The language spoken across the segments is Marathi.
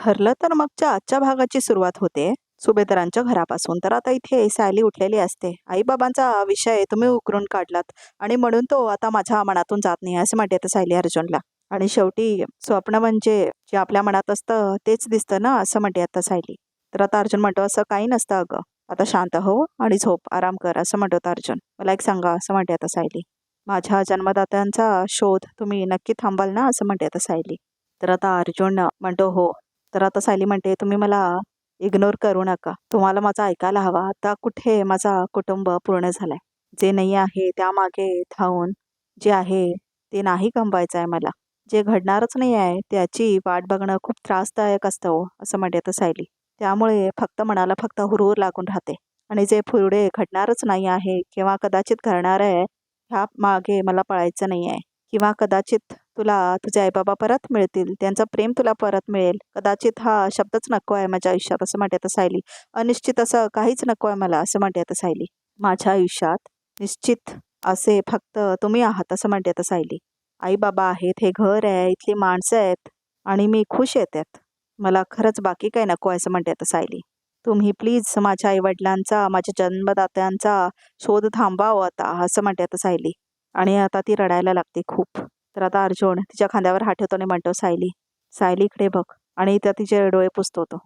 ठरलं तर मगच्या आजच्या भागाची सुरुवात होते सुभेदारांच्या घरापासून. तर आता इथे सायली उठलेली असते. आईबाबांचा विषय तुम्ही उकरून काढलात आणि म्हणून तो आता माझ्या मनातून जात नाही असं म्हणते आता सायली अर्जुनला. आणि शेवटी स्वप्न म्हणजे जे आपल्या मनात असतं तेच दिसतं ना असं म्हणते आता सायली. तर आता अर्जुन म्हणतो असं काही नसतं अगं. आता शांत हो आणि झोप आराम कर असं म्हणतो आता अर्जुन. मला एक सांगा असं म्हणते आता सायली. माझ्या जन्मदात्यांचा शोध तुम्ही नक्की थांबाल ना असं म्हणते आता सायली. तर आता अर्जुन म्हणतो हो. तर आता सायली म्हणते तुम्ही मला इग्नोर करू नका. तुम्हाला माझा ऐकायला हवा. आता कुठे माझा कुटुंब पूर्ण झालाय. जे नाही आहे त्यामागे धावून जे आहे ते नाही गमवायचं आहे मला. जे घडणारच नाही आहे त्याची वाट बघणं खूप त्रासदायक असतं हो असं म्हणते आता सायली. त्यामुळे फक्त मनाला फक्त हुरूर लागून राहते. आणि जे पुढे घडणारच नाही आहे किंवा कदाचित घडणार आहे ह्या मागे मला पळायचं नाही आहे. किंवा कदाचित तुला तुझे आईबाबा परत मिळतील, त्यांचं प्रेम तुला परत मिळेल. कदाचित हा शब्दच नको आहे माझ्या आयुष्यात असं म्हणते आता सायली. अनिश्चित असं काहीच नको आहे मला असं म्हणते आता सायली. माझ्या आयुष्यात निश्चित असे फक्त तुम्ही आहात असं म्हणते आता सायली. आईबाबा आहेत, हे घर आहे, इथली माणसं आहेत आणि मी खुश आहे त्यात. मला खरंच बाकी काही नको आहे असं म्हणते आता सायली. तुम्ही प्लीज माझ्या आईवडिलांचा, माझ्या जन्मदात्यांचा शोध थांबावा आता असं म्हणते आता सायली. आणि आता ती रडायला लागते खूप. तर आता अर्जुन तिच्या खांद्यावर हात ठेवतो आणि म्हणतो सायली, सायली इकडे बघ. आणि त्या तिचे डोळे पुसतो तो.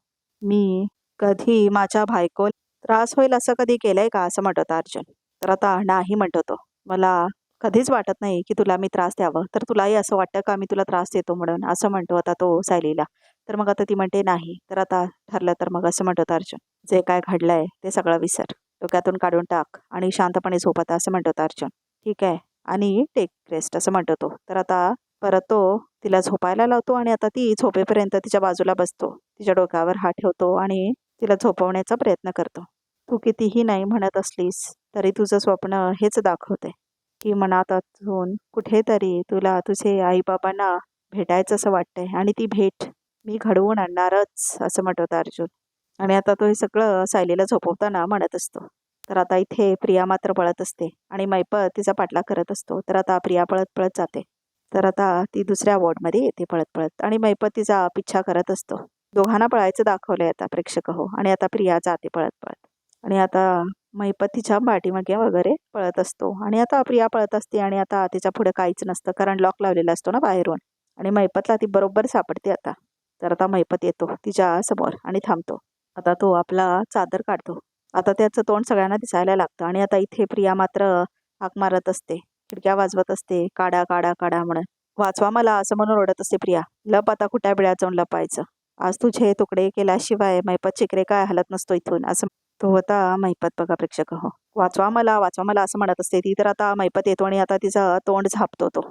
मी कधी माझ्या बायको त्रास होईल असं कधी केलंय का असं म्हणतो आता अर्जुन. तर आता नाही म्हणतो तो. मला कधीच वाटत नाही की तुला मी त्रास द्यावं. तर तुलाही असं वाटतं का मी तुला त्रास देतो म्हणून असं म्हणतो आता तो सायलीला. तर मग आता ती म्हणते नाही. तर आता ठरलं तर मग असं म्हणतो अर्जुन. जे काय घडलंय ते सगळं विसर. डोक्यातून काढून टाक आणि शांतपणे झोप आता असं म्हणतो अर्जुन. ठीक आहे आणि टेक रेस्ट असं म्हणतो तो. तर आता परत तो तिला झोपायला लावतो आणि आता ती झोपेपर्यंत तिच्या बाजूला बसतो. तिच्या डोक्यावर हात ठेवतो आणि तिला झोपवण्याचा प्रयत्न करतो. तू कितीही नाही म्हणत असलीस तरी तुझं स्वप्न हेच दाखवते की मनातून कुठेतरी तुला तुझे आईबाबांना भेटायचं असं वाटतंय आणि ती भेट मी घडवून आणणारच असं म्हणतो अर्जुन. आणि आता तो हे सगळं सायलीला झोपवताना म्हणत असतो. तर आता इथे प्रिया मात्र पळत असते आणि मैपत तिचा पाठलाग करत असतो. तर आता प्रिया पळत पळत जाते. तर आता ती दुसऱ्या वॉर्डमध्ये येते पळत पळत आणि मैपत तिचा पिच्छा करत असतो. दोघांना पळायचं दाखवलंय आता प्रेक्षक हो. आणि आता प्रिया जाते पळत पळत. आणि आता मैपत तिच्या पाठीमागे वगैरे पळत असतो. आणि आता प्रिया पळत असते आणि आता तिच्या पुढे काहीच नसतं कारण लॉक लावलेला असतो ना बाहेरून. आणि मैपतला ती बरोबर सापडते आता. तर आता मैपत येतो तिच्या समोर आणि थांबतो. आता तो आपला चादर काढतो. आता त्याचं तोंड सगळ्यांना दिसायला लागतं आणि आता इथे प्रिया मात्र हाक मारत असते. खिडक्या वाजवत असते. काढा काढा काढा म्हणून. वाचवा मला असं म्हणून ओरडत असते प्रिया. लप आता कुठ्या बिळात जाऊन लपायचं. आज तुझे तुकडे केल्याशिवाय मैपत चिकरे काय हलत नसतो इथून असं तो होता मैपत बघा प्रेक्षक हो. वाचवा मला असं म्हणत असते ती. तर आता मैपत येतो आणि आता तिचं तोंड झापतो तो.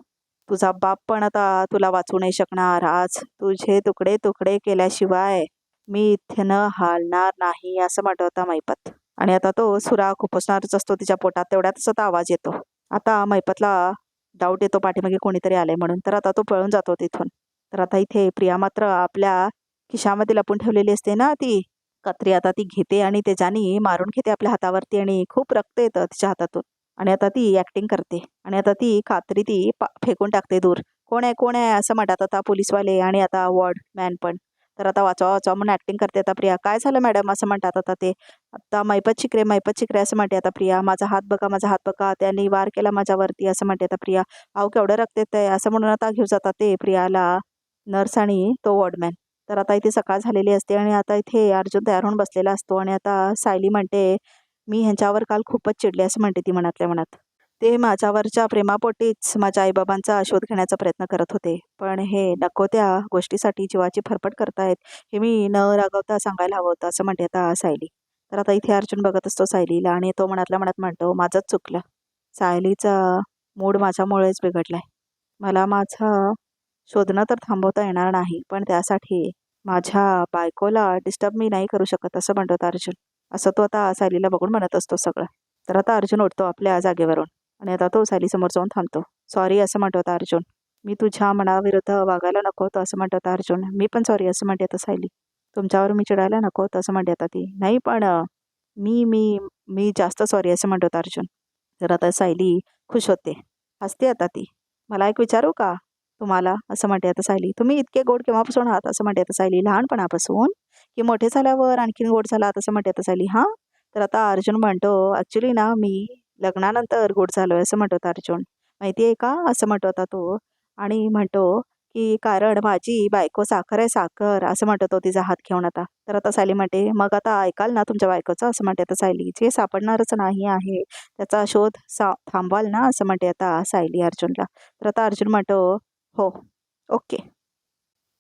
तुझा बाप पण आता तुला वाचू नाही शकणार. आज तुझे तुकडे तुकडे केल्याशिवाय मी इथनं हालणार नाही असं म्हणत होता मैपत. आणि आता तो सुरा खुपसणारच असतो तिच्या पोटात. तेवढ्यातच आता आवाज येतो. आता मैपतला डाऊट येतो पाठीमागे कोणीतरी आले म्हणून. तर आता तो पळून जातो तिथून. तर आता इथे प्रिया मात्र आपल्या खिशामध्ये लपून ठेवलेली असते ना ती कत्री आता ती घेते आणि त्याच्यानी मारून घेते आपल्या हातावरती आणि खूप रक्त येतं तिच्या हातातून. आणि आता ती ऍक्टिंग करते आणि आता ती कात्री ती फेकून टाकते दूर. कोण आहे असं म्हणतात आता पोलीसवाले आणि आता वॉर्डमॅन पण. तर आता वाचवा वाचवा म्हणून ऍक्टिंग करते आता प्रिया. काय झालं मॅडम असं म्हणतात आता ते. आता मैपत शिकरे असं म्हणते आता प्रिया. माझा हात बघा त्यांनी वार केला माझ्यावरती असं म्हणते आता प्रिया. अहो केवढं रक्त येतंय असं म्हणून आता घेऊन जातात ते प्रियाला नर्स आणि तो वॉर्डमॅन. तर आता इथे सकाळ झालेली असते आणि आता इथे अर्जुन तयार होऊन बसलेला असतो. आणि आता सायली म्हणते मी ह्यांच्यावर काल खूपच चिडले असं म्हणते ती मनातल्या मनात. ते माझ्यावरच्या प्रेमापोटीच माझ्या आईबाबांचा शोध घेण्याचा प्रयत्न करत होते. पण हे नको त्या गोष्टीसाठी जीवाची फरफट करतायत हे मी न रागवता सांगायला हवं होतं असं म्हणते आता सायली. तर आता इथे अर्जुन बघत असतो सायलीला आणि तो मनातल्या मनात म्हणतो माझंच चुकलं. सायलीचा मूड माझ्यामुळेच बिघडलाय. मला माझं शोधणं तर थांबवता येणार नाही पण त्यासाठी माझ्या बायकोला डिस्टर्ब मी नाही करू शकत असं म्हणतो अर्जुन. असं तो आता सायलीला बघून म्हणत असतो सगळं. तर आता अर्जुन उठतो आपल्या जागेवरून आणि आता तो सायलीसमोर जाऊन थांबतो. सॉरी असं म्हणतो आता अर्जुन. मी तुझ्या मनाविरुद्ध वागायला नको होतं असं म्हणतो आता अर्जुन. मी पण सॉरी असं म्हणते आता सायली. तुमच्यावर मी चिडायला नको होतं असं म्हणते आता ती. नाही पण मी मी मी जास्त सॉरी असं म्हणतो आता अर्जुन. तर आता सायली खुश होते. हसते आता ती. मला एक विचारू का? तुम्हाला असं म्हणते आता सायली. तुम्ही इतके गोड केव्हापासून आहात असं म्हणते आता सायली. लहानपणापासून की मोठे झाल्यावर आणखीन गोड झालात असं म्हणते आता सायली. हां, तर आता अर्जुन म्हणतो ॲक्च्युली ना मी लग्नानंतर गोड झालोय असं म्हणतो होता अर्जुन. माहिती आहे का असं म्हणतो होता तो. आणि म्हणतो की कारण माझी बायको साखर आहे साखर असं म्हणतो तो तिचा हात घेऊन आता. तर आता सायली म्हणते मग आता ऐकाल ना तुमच्या बायकोचं असं म्हणते आता सायली. जे सापडणारच नाही आहे त्याचा शोध थांबवाल ना असं म्हणते आता सायली अर्जुनला. तर आता अर्जुन म्हणतो हो ओके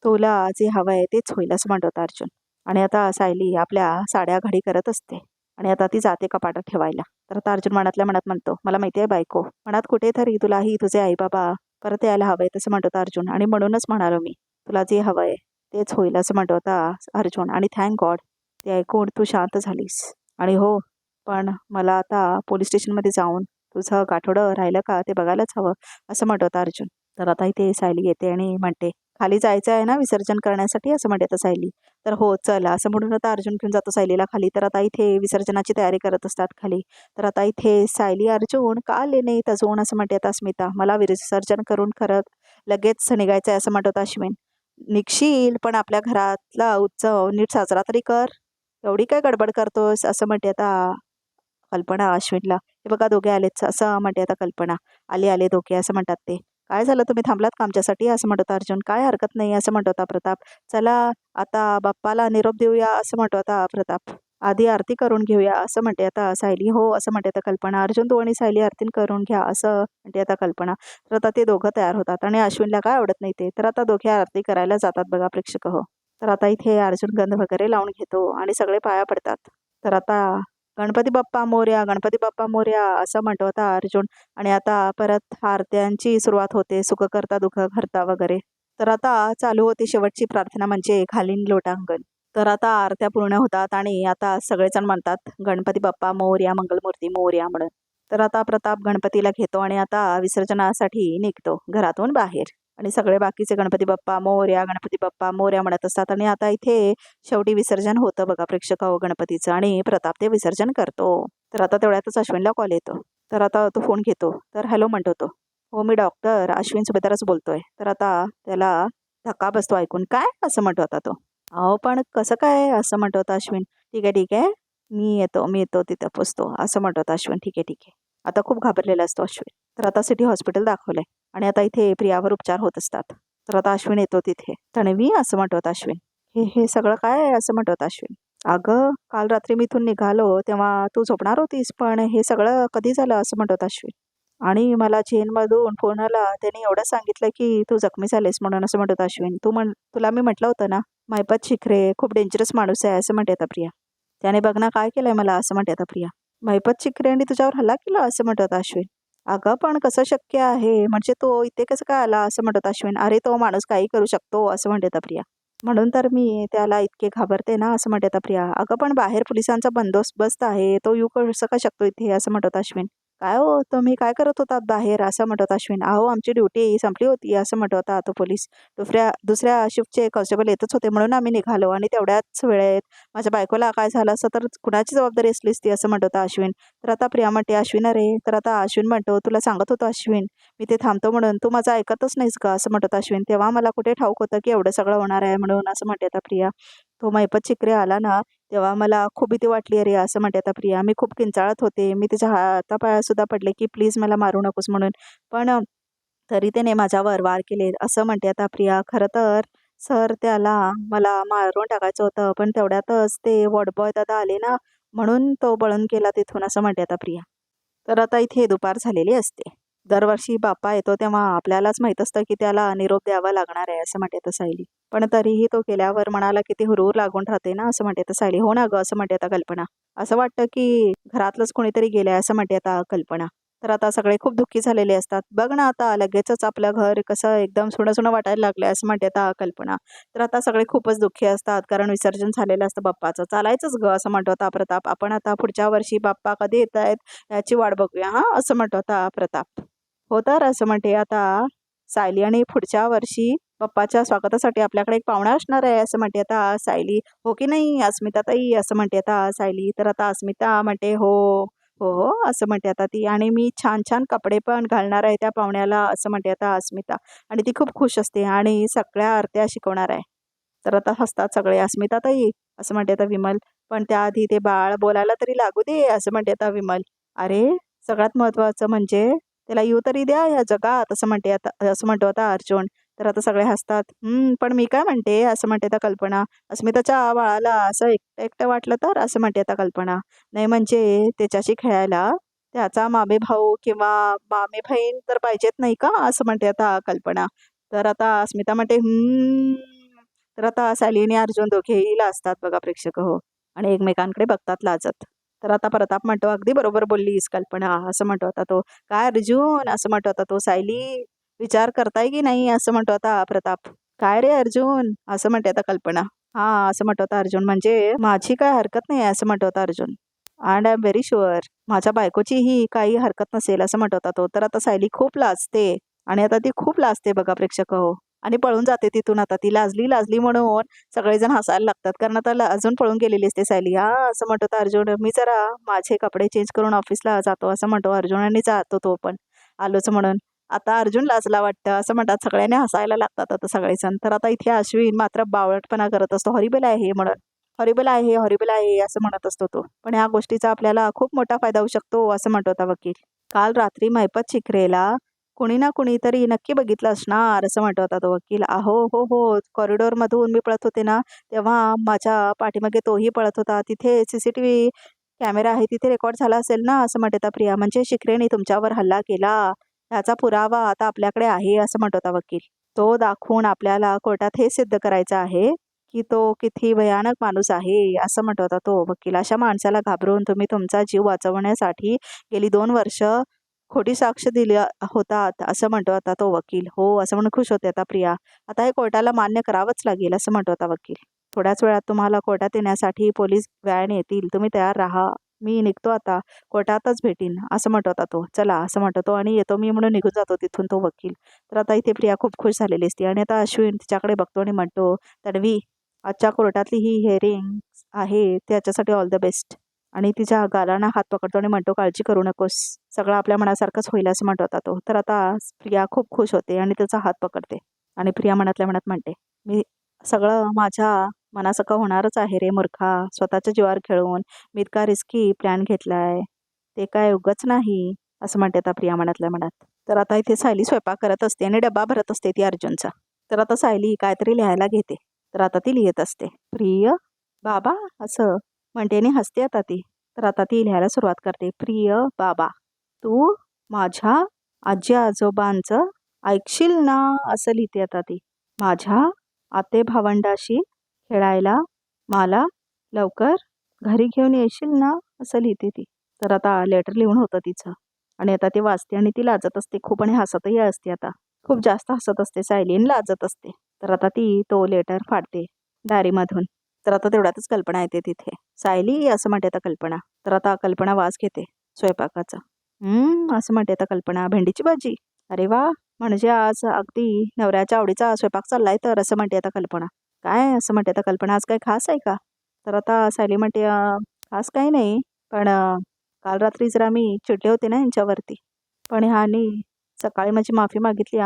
तुला जे हवं आहे तेच होईल असं म्हणत होता अर्जुन. आणि आता सायली आपल्या साड्या घडी करत असते आणि आता ती जाते कपाटात ठेवायला. तर आता अर्जुन मनातल्या मनात म्हणतो मला माहिती आहे बायको मनात कुठेतरी तुलाही तुझे आई बाबा परत यायला हवंय तसं म्हणत होता अर्जुन. आणि म्हणूनच म्हणालो मी तुला जे हवंय तेच होईल असं म्हणत होता अर्जुन. आणि थँक गॉड ते ऐकून तू शांत झालीस. आणि हो पण मला आता पोलीस स्टेशनमध्ये जाऊन तुझं गाठोडं राहिलं का ते बघायलाच हवं असं म्हणत होता अर्जुन. तर आता इथे सायली येते आणि म्हणते खाली जायचं आहे ना विसर्जन करण्यासाठी असं म्हणते आता सायली. तर हो चला असं म्हणून आता अर्जुन घेऊन जातो सायलीला खाली. तर आता इथे विसर्जनाची तयारी करत असतात खाली. तर आता इथे सायली अर्जुन का आले नाहीत अजून असं म्हणते आता अस्मिता. मला विसर्जन करून खरं लगेच निघायचं आहे असं म्हणत होता अश्विन. निघशील पण आपल्या घरातला उत्सव नीट साजरा तरी कर एवढी काय गडबड करतोस असं म्हणते आता कल्पना अश्विनला. हे बघा दोघे आलेच असं म्हणते आता कल्पना. आले आले दोघे असं म्हणतात ते. काय झालं तुम्ही थांबलात का आमच्यासाठी असं म्हणत होता अर्जुन. काय हरकत नाही असं म्हणत होता प्रताप. चला आता बाप्पाला निरोप देऊया असं म्हणत होता प्रताप. आधी आरती करून घेऊया असं म्हणते आता सायली. हो असं म्हणते आता कल्पना. अर्जुन तू आणि सायली आरती करून घ्या असं म्हणते आता कल्पना. तर आता ते दोघं तयार होतात आणि अश्विनला काय आवडत नाही ते. तर आता दोघे आरती करायला जातात बघा प्रेक्षक हो. तर आता इथे अर्जुन गंध वगैरे लावून घेतो आणि सगळे पाया पडतात. तर आता गणपती बाप्पा मोरया गणपती बाप्पा मोरया असं म्हणतो होता अर्जुन. आणि आता परत आरत्यांची सुरुवात होते सुख करता दुःख करता वगैरे. तर आता चालू होती शेवटची प्रार्थना म्हणजे खालीन लोटांगण. तर आता आरत्या पूर्ण होतात आणि आता सगळेजण म्हणतात गणपती बाप्पा मोरया मंगलमूर्ती मोरया म्हणून. तर आता प्रताप गणपतीला घेतो आणि आता विसर्जनासाठी निघतो घरातून बाहेर. आणि सगळे बाकीचे गणपती बाप्पा मोरया म्हणत असतात. आणि आता इथे शेवटी विसर्जन होतं बघा प्रेक्षक हो गणपतीचं आणि प्रताप ते विसर्जन करतो. तर आता तेवढ्यातच अश्विनला कॉल येतो. तर आता तो फोन घेतो. तर हॅलो म्हणतो तो. हो मी डॉक्टर अश्विन सुभेदारच बोलतोय. तर आता त्याला धक्का बसतो ऐकून. काय असं म्हणतो आता तो. अहो पण कसं काय असं म्हणतो होता अश्विन. ठीक आहे मी येतो तिथं पोचतो असं म्हणतो होता अश्विन. ठीक आहे आता खूप घाबरलेला असतो अश्विन. तर आता सिटी हॉस्पिटल दाखवलंय आणि आता इथे प्रियावर उपचार होत असतात. तर आता अश्विन येतो तिथे. तन्वी असं म्हणतो होता अश्विन. हे हे सगळं काय आहे असं म्हणतो होता अश्विन. अगं काल रात्री मी इथून निघालो तेव्हा तू झोपणार होतीस पण हे सगळं कधी झालं असं म्हणतो होता अश्विन. आणि मला चेनमधून फोन आला त्याने एवढं सांगितलं की तू जखमी झालेस म्हणून असं म्हणत होता अश्विन. तुला मी म्हटलं होतं ना महिपत शिखरे खूप डेंजरस माणूस आहे असं म्हणते आता प्रिया. त्याने बघ ना काय केलंय मला असं म्हणते आता प्रिया. महिपत शिखरेंनी तुझ्यावर हल्ला केला असं म्हणत होता अश्विन. अगं पण कसं शक्य आहे म्हणजे तो इथे कसं काय आला असं म्हणत होता अश्विन. अरे तो माणूस काही करू शकतो असं म्हणते आता प्रिया. म्हणून तर मी त्याला इतके घाबरते ना असं म्हणते आता प्रिया. अगं पण बाहेर पोलिसांचा बंदोबस्त आहे तो येऊ कसं काय शकतो इथे असं म्हणत होता अश्विन. काय हो तुम्ही काय करत होतात बाहेर असं म्हणत होता अश्विन. अहो आमची ड्युटी संपली होती असं म्हणत होता तो पोलीस. दुसऱ्या शिफ्टचे कॉन्स्टेबल येतच होते म्हणून आम्ही निघालो आणि तेवढ्याच वेळेत माझ्या बायकोला काय झालं असं तर कुणाची जबाबदारी असलीच ती असं म्हणत होता अश्विन. तर आता प्रिया म्हणते अश्विन अरे. तर आता अश्विन म्हणतो तुला सांगत होतो अश्विन मी ते थांबतो म्हणून तू माझं ऐकतच नाहीस का असं म्हणत होता अश्विन. तेव्हा मला कुठे ठाऊक होतं की एवढं सगळं होणार आहे म्हणून असं म्हणते आता प्रिया. तो महिपत शिखरे आला ना तेव्हा मला खूप भीती वाटली अरे असं म्हणते आता प्रिया. मी खूप किंचाळत होते मी त्याच्या हातापाया सुद्धा पडले की प्लीज मला मारू नकोस म्हणून. पण तरी त्याने माझ्यावर वार केले असं म्हणते आता प्रिया. खरं तर सर त्याला मला मारून टाकायचं होतं पण तेवढ्यातच ते वॉर्डबॉय दादा आले ना म्हणून तो पळून गेला तिथून असं म्हणते आता प्रिया. तर आता इथे दुपार झालेली असते. दरवर्षी बाप्पा येतो तेव्हा आपल्यालाच माहीत असतं की त्याला निरोप द्यावा लागणार आहे असं म्हणते आता सायली. पण तरीही तो गेल्यावर मनाला किती हुरूर लागून राहते ना असं म्हणते आता सायली. हो ना गं असं म्हणते आता कल्पना. असं वाटतं की घरातलंच कोणीतरी गेलंय असं म्हणते आता कल्पना. तर आता सगळे खूप दुःखी झालेले असतात. बघ ना आता लगेचच आपलं घर कसं एकदम सुनं सुनं वाटायला लागलंय असं म्हणते आता कल्पना. तर आता सगळे खूपच दुःखी असतात कारण विसर्जन झालेलं असतं बाप्पाचं. चालायचंच ग असं म्हणतो आता प्रताप. आपण आता पुढच्या वर्षी बाप्पा कधी येत आहेत याची वाट बघूया हां असं म्हणतो आता प्रताप. हो तर असं म्हणते आता सायली. आणि पुढच्या वर्षी बाप्पाच्या स्वागतासाठी आपल्याकडे एक पाहुणा असणार आहे असं म्हणते आता सायली. हो की नाही अस्मिता ताई असं म्हणते आता सायली. तर आता अस्मिता म्हणते हो हो हो असं म्हणते आता ती. आणि मी छान छान कपडे पण घालणार आहे त्या पाहुण्याला असं म्हणते आता अस्मिता. आणि ती खूप खुश असते आणि सगळ्या आरत्या शिकवणार आहे. तर आता हसतात सगळे. अस्मिता ताई असं म्हणते आता विमल. पण त्याआधी ते बाळ बोलायला तरी लागू दे असं म्हणते आता विमल. अरे सगळ्यात महत्वाचं म्हणजे त्याला येऊ तरी द्या या जगात असं म्हणते आता, असं म्हणतो आता अर्जुन. तर आता सगळे हसतात. पण मी काय म्हणते असं म्हणते आता कल्पना. अस्मिताच्या बाळाला असं एकटं एकटं वाटलं तर असं म्हणते आता कल्पना. नाही म्हणजे त्याच्याशी खेळायला त्याचा मामे भाऊ किंवा मामे बहीण तर पाहिजेत नाही का असं म्हणते आता कल्पना. तर आता अस्मिता म्हणते तर आता सायली आणि अर्जुन दोघेही लाजतात बघा प्रेक्षक हो. आणि एकमेकांकडे बघतात लाजत. तर आता प्रताप म्हणतो अगदी बरोबर बोललीस कल्पना असं म्हणतो आता तो. काय अर्जुन असं म्हणतो आता तो. सायली विचार करताय की नाही असं म्हणतो आता प्रताप. काय रे अर्जुन असं म्हणते आता कल्पना. हा असं म्हणतो आता अर्जुन. म्हणजे माझी काय हरकत नाही असं म्हणतो आता Arjun. And I am very sure माझ्या बायकोचीही काही हरकत नसेल असं म्हणत होता तो. तर आता सायली खूप लाजते. आणि आता ती खूप लाजते बघा प्रेक्षक हो. आणि पळून जाते तिथून. आता ती लाजली लाजली म्हणून सगळेजण हसायला लागतात. कारण आता अजून पळून गेलेली असते सायली. हा असं म्हणतो होता अर्जुन. मी जरा माझे कपडे चेंज करून ऑफिसला जातो असं म्हणतो अर्जुन. आणि जातो तो पण आलोच म्हणून. आता अर्जुन लाजला वाटतं असं म्हणतात. सगळ्यांनी हसायला लागतात आता सगळेजण. तर आता इथे अश्विन मात्र बावळटपणा करत असतो. हॉरिबल आहे हे म्हणत. हॉरिबल आहे असं म्हणत असतो तो. पण ह्या गोष्टीचा आपल्याला खूप मोठा फायदा होऊ शकतो असं म्हणतो होता वकील. काल रात्री मैपत शिकरेला कुणी ना कुणीतरी नक्की बघितलं असणार असं म्हणतो होता तो वकील. अहो हो हो कॉरिडॉरमधून मी पळत होते ना तेव्हा माझ्या पाठीमागे तोही पळत होता. तिथे सीसीटीव्ही कॅमेरा आहे तिथे रेकॉर्ड झाला असेल ना असं म्हणत होता प्रिया. म्हणजे शिकरेने तुमच्यावर हल्ला केला ह्याचा पुरावा आता आपल्याकडे आहे असं म्हणत होता वकील. तो दाखवून आपल्याला कोर्टात हे सिद्ध करायचं आहे की तो किती भयानक माणूस आहे असं म्हणत होता तो वकील. अशा माणसाला घाबरून तुम्ही तुमचा जीव वाचवण्यासाठी गेली 2 वर्ष खोटी साक्ष दिली होतात असं म्हणतो आता तो वकील. हो असं म्हणून खुश होते आता प्रिया. आता हे कोर्टाला मान्य करावंच लागेल असं म्हणतो आता वकील. थोड्याच वेळात तुम्हाला कोर्टात येण्यासाठी पोलीस व्हॅन येतील. तुम्ही तयार राहा. मी निघतो आता. कोर्टातच भेटीन असं म्हणत होता तो. चला असं म्हणतो तो आणि येतो मी म्हणून निघून जातो तिथून तो वकील. तर आता इथे प्रिया खूप खुश झालेली असते. आणि आता अश्विन तिच्याकडे बघतो आणि म्हणतो तन्वी आजच्या कोर्टातली ही हिअरिंग आहे त्याच्यासाठी ऑल द बेस्ट. आणि तिच्या गालांना हात पकडतो आणि म्हणतो काळजी करू नकोस. सगळं आपल्या मनासारखंच होईल असं म्हणत होता तो. तर आता प्रिया खूप खुश होते आणि त्याचा हात पकडते. आणि प्रिया मनातल्या मनात म्हणते मी सगळं माझ्या मनासारखं होणारच आहे रे मूर्खा. स्वतःच्या जीवावर खेळून मी इतका रिस्की प्लॅन घेतलाय ते काय उगाच नाही असं म्हणते आता प्रिया मनातल्या मनात. तर आता इथे सायली स्वयंपाक करत असते आणि डब्बा भरत असते ती अर्जुनचा. तर आता सायली काहीतरी लिहायला घेते. तर आता ती लिहित असते. प्रिय बाबा असं म्हणते आणि हसते आता ती. तर आता ती लिहायला सुरुवात करते. प्रिय बाबा तू माझ्या आजी आजोबांचं ऐकशील ना असं लिहिते आता ती. माझ्या आते भावंडाशी खेळायला मला लवकर घरी घेऊन येशील ना असं लिहिते ती. तर आता लेटर लिहून होतं तिचं. आणि आता ती वाचते आणि ती लाजत असते खूप आणि हसतही असते आता. खूप जास्त हसत असते सायली आणि लाजत असते. तर आता ती तो लेटर फाडते डायरीमधून. तर आता तेवढ्यातच कल्पना येते तिथे. सायली असं म्हणते आता कल्पना. तर आता कल्पना वास घेते स्वयंपाकाचा. असं म्हणते आता कल्पना. भेंडीची भाजी अरे वा. म्हणजे आज अगदी नवऱ्याच्या आवडीचा स्वयंपाक चाललाय तर असं म्हणते आता कल्पना. काय असं म्हणते आता कल्पना. आज काय खास आहे का. तर आता सायली म्हणते खास काही नाही पण काल रात्री जरा मी चिडले होते ना यांच्यावरती. पण ह्यानी सकाळी माझी माफी मागितली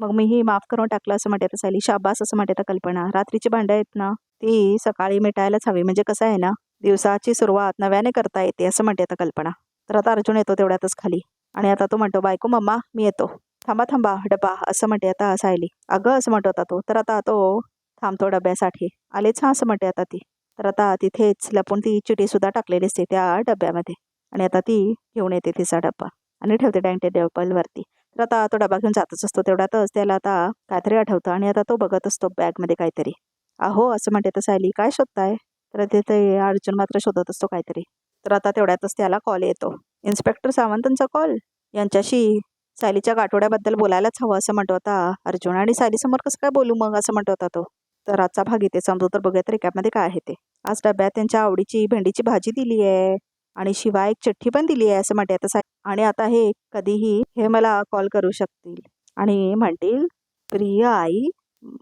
मग मीही माफ करून टाकलं असं म्हणते आता सायली. शाबास असं म्हणते आता कल्पना. रात्रीची भांडं आहेत ना ती सकाळी मिटायलाच हवी. म्हणजे कसं आहे ना दिवसाची सुरुवात नव्याने करता येते असं म्हणते आता कल्पना. तर आता अर्जुन येतो तेवढ्यातच खाली. आणि आता तो म्हणतो बायको मम्मा मी येतो. थांबा थांबा डबा असं म्हणते आता सायली. अगं असं म्हणतो आता तो. तर आता तो थांबतो डब्यासाठी. आलेच असं म्हणते आता ती. तर आता तिथेच लपून ती चिठीसुद्धा टाकलेली असते त्या डब्यामध्ये. आणि आता ती घेऊन येते तिचा डब्बा आणि ठेवते डायनिंग टेबलवरती. तर आता तो डबा घेऊन जातच असतो. तेवढ्यातच त्याला आता काहीतरी आठवतं आणि आता तो बघत असतो बॅगमध्ये काहीतरी. अहो असं म्हणते तर सायली काय शोधताय. तर तिथे अर्जुन मात्र शोधत असतो काहीतरी. तर आता तेवढ्यातच त्याला कॉल येतो. इन्स्पेक्टर सावंतांचा कॉल. यांच्याशी सायलीच्या गाठोड्याबद्दल बोलायलाच हवं असं म्हणतो होता अर्जुन. आणि सायलीसमोर कसं काय बोलू मग असं म्हणतो होता तो. तर आजचा भाग इथे समजू. तर बघूया तर रिकॅपमध्ये काय आहे ते. आज डब्यात त्यांच्या आवडीची भेंडीची भाजी दिली आहे आणि शिवाय एक चिठ्ठी पण दिली आहे असं म्हणते आता आणि आता हे कधीही हे मला कॉल करू शकतील आणि म्हणतील प्रिय आई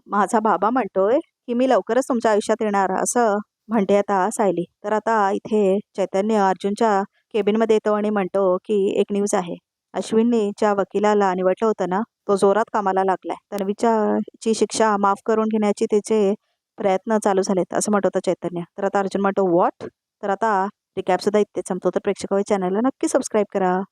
माझा बाबा म्हणतोय की मी लवकरच तुमच्या आयुष्यात येणार असं म्हणते आता सायली. तर आता इथे चैतन्य अर्जुनच्या केबिनमध्ये येतो आणि म्हणतो की एक न्यूज आहे. अश्विनने ज्या वकिलाला निवडलं होतं ना, तो जोरात कामाला लागलाय. तन्वीची शिक्षा माफ करून घेण्याची त्याचे प्रयत्न चालू झालेत, असं म्हणत होतं चैतन्य. तर आता अर्जुन म्हणतो, व्हॉट? तर आता रिकॅप सुद्धा इथेच संपतो. तर प्रेक्षक चॅनलला नक्की सबस्क्राईब करा.